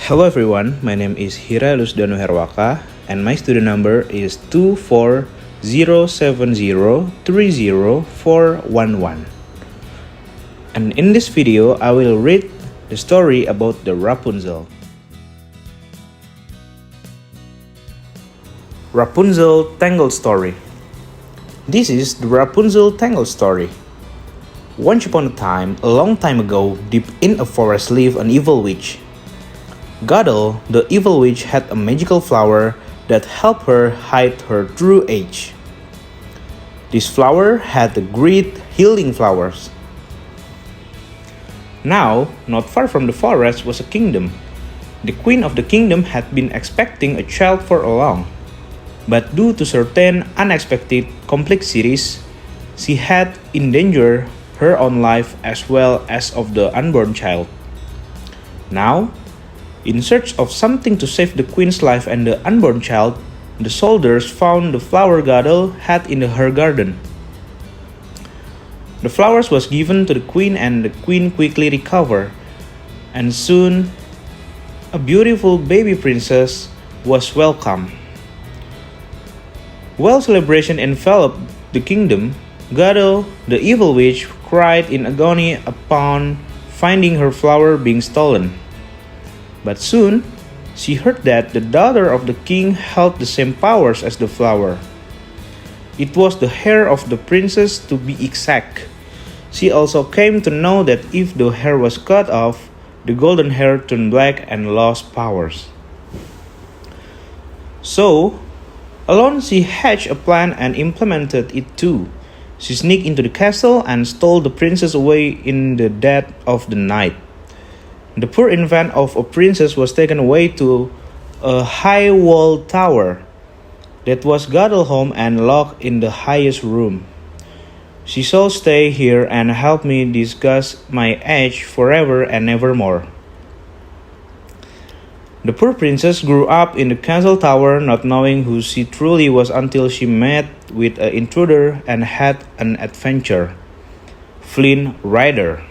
Hello everyone, my name is Hira Lusdanu Herwaka and my student number is 24070304111. And in this video, I will read the story about the Rapunzel. Rapunzel Tangled Story. This is the Rapunzel Tangled Story. Once upon a time, a long time ago, deep in a forest lived an evil witch. Gadel, the evil witch, had a magical flower that helped her hide her true age. This flower had the great healing flowers. Now, not far from the forest was a kingdom. The queen of the kingdom had been expecting a child for long, but due to certain unexpected complexities, she had endangered her own life as well as of the unborn child. Now, in search of something to save the queen's life and the unborn child, the soldiers found the flower Gadel had in her garden. The flowers was given to the queen and the queen quickly recovered, and soon a beautiful baby princess was welcomed. While celebration enveloped the kingdom, Gadel, the evil witch, cried in agony upon finding her flower being stolen. But soon, she heard that the daughter of the king held the same powers as the flower. It was the hair of the princess to be exact. She also came to know that if the hair was cut off, the golden hair turned black and lost powers. So, alone she hatched a plan and implemented it too. She sneaked into the castle and stole the princess away in the dead of the night. The poor infant of a princess was taken away to a high-walled tower that was Gadel's home and locked in the highest room. She shall stay here and help me discuss my age forever and evermore. The poor princess grew up in the castle tower, not knowing who she truly was until she met with an intruder and had an adventure. Flynn Rider.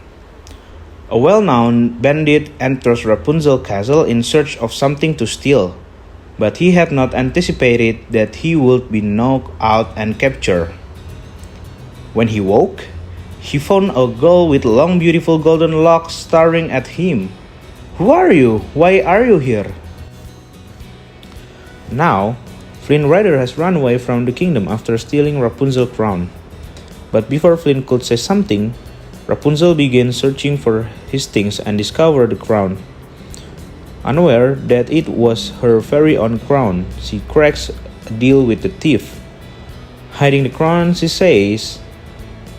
A well-known bandit enters Rapunzel castle in search of something to steal, but he had not anticipated that he would be knocked out and captured. When he woke, he found a girl with long beautiful golden locks staring at him. "Who are you? Why are you here?" Now, Flynn Rider has run away from the kingdom after stealing Rapunzel's crown. But before Flynn could say something, Rapunzel began searching for his things and discovered the crown. Unaware that it was her very own crown, she cracks a deal with the thief. Hiding the crown, she says,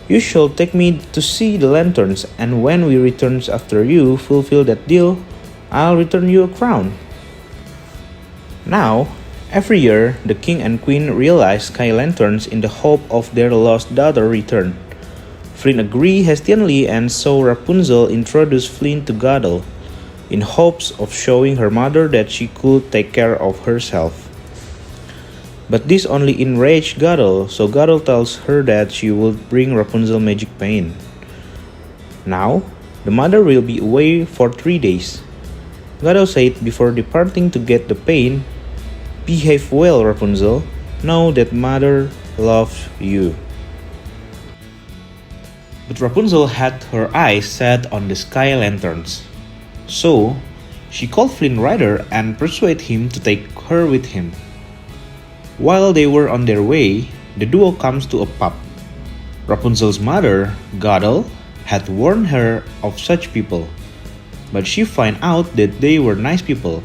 "You shall take me to see the lanterns, and when we return after you fulfill that deal, I'll return you a crown." Now, every year, the king and queen realize sky lanterns in the hope of their lost daughter return. Flynn agreed hastily and so Rapunzel introduced Flynn to Gadel, in hopes of showing her mother that she could take care of herself. But this only enraged Gadel, so Gadel tells her that she would bring Rapunzel magic pain. Now, the mother will be away for 3 days. Gadel said before departing to get the pain, "Behave well, Rapunzel. Know that mother loves you." But Rapunzel had her eyes set on the sky lanterns. So, she called Flynn Rider and persuaded him to take her with him. While they were on their way, the duo comes to a pub. Rapunzel's mother, Gadel, had warned her of such people, but she found out that they were nice people,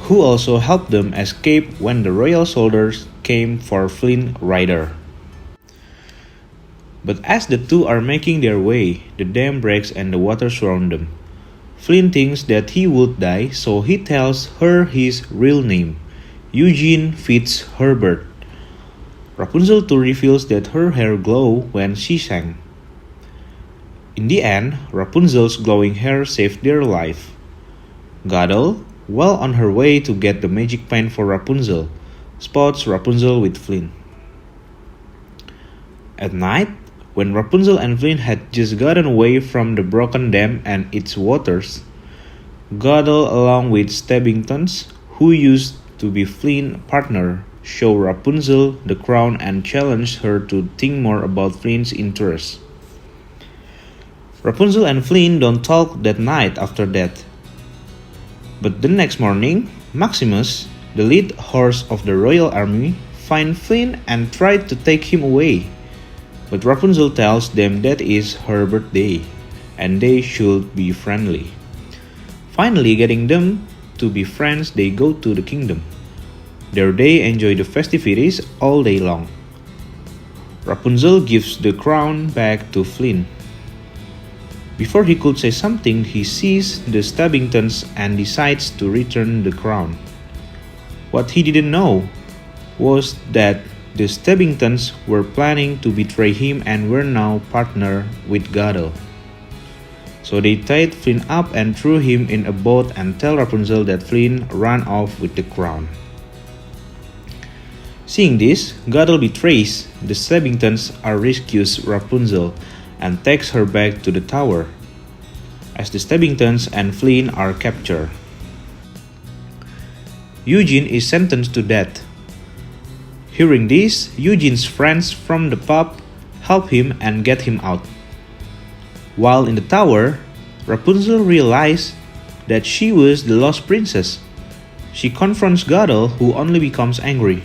who also helped them escape when the royal soldiers came for Flynn Rider. But as the two are making their way, the dam breaks and the water surrounds them. Flynn thinks that he would die, so he tells her his real name, Eugene Fitzherbert. Rapunzel too reveals that her hair glowed when she sang. In the end, Rapunzel's glowing hair saved their life. Gadel, while on her way to get the magic pain for Rapunzel, spots Rapunzel with Flynn. At night, when Rapunzel and Flynn had just gotten away from the broken dam and its waters, Goddel, along with Stabbingtons, who used to be Flynn's partner, show Rapunzel the crown and challenge her to think more about Flynn's interests. Rapunzel and Flynn don't talk that night after that. But the next morning, Maximus, the lead horse of the royal army, finds Flynn and tries to take him away. But Rapunzel tells them that is her birthday, and they should be friendly. Finally getting them to be friends, they go to the kingdom. There they enjoy the festivities all day long. Rapunzel gives the crown back to Flynn. Before he could say something, he sees the Stabbingtons and decides to return the crown. What he didn't know was that the Stabbingtons were planning to betray him and were now partnered with Goddel. So they tied Flynn up and threw him in a boat and tell Rapunzel that Flynn ran off with the crown. Seeing this, Goddel betrays the Stabbingtons and rescues Rapunzel and takes her back to the tower, as the Stabbingtons and Flynn are captured. Eugene is sentenced to death. Hearing this, Eugene's friends from the pub help him and get him out. While in the tower, Rapunzel realizes that she was the lost princess. She confronts Goddel, who only becomes angry.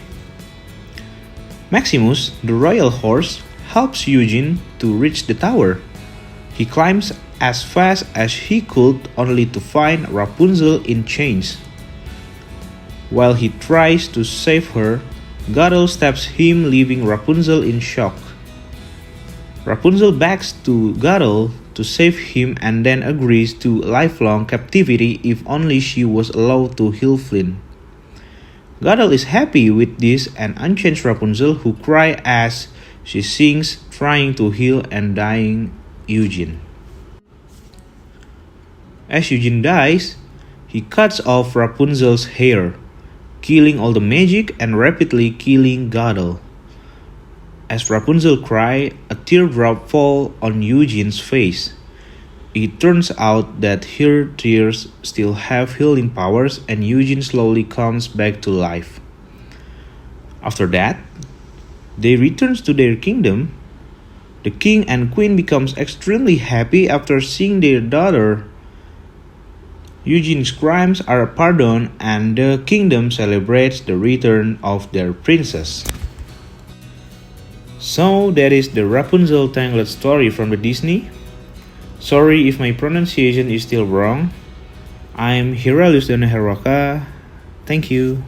Maximus, the royal horse, helps Eugene to reach the tower. He climbs as fast as he could, only to find Rapunzel in chains. While he tries to save her, Goddel stabs him, leaving Rapunzel in shock. Rapunzel begs to Goddel to save him and then agrees to lifelong captivity if only she was allowed to heal Flynn. Goddel is happy with this and unchains Rapunzel, who cries as she sings, trying to heal and dying Eugene. As Eugene dies, he cuts off Rapunzel's hair, killing all the magic and rapidly killing Goddel. As Rapunzel cries, a teardrop falls on Eugene's face. It turns out that her tears still have healing powers, and Eugene slowly comes back to life. After that, they return to their kingdom. The king and queen becomes extremely happy after seeing their daughter. Eugene's crimes are pardoned and the kingdom celebrates the return of their princess. So that is the Rapunzel Tangled story from the Disney. Sorry if my pronunciation is still wrong. I'm Hiralus Donaheroka. Thank you.